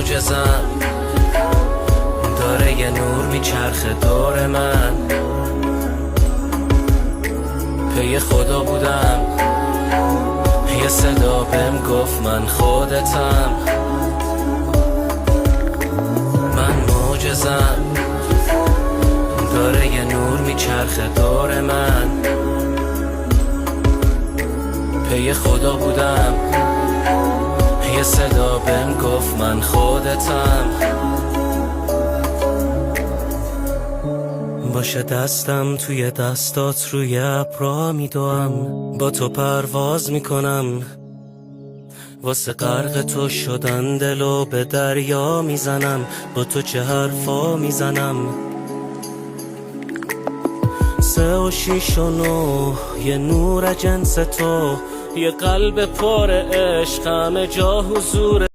معجزم، داره یه نور میچرخه دور من. پی خدا بودم، یه صدا بهم گفت من خودتم. من معجزم، داره یه نور میچرخه دور من. پی خدا بودم، یه صدا بهم گفت من خودتم. باشه دستم توی دستات روی ابرا میدوام، با تو پرواز میکنم، واسه غرق تو شدن دلو به دریا میزنم. با تو چه حرفا میزنم، 3 و 6 و 9 یه نور جنس تو، یه قلب پر عشق همه جا حضور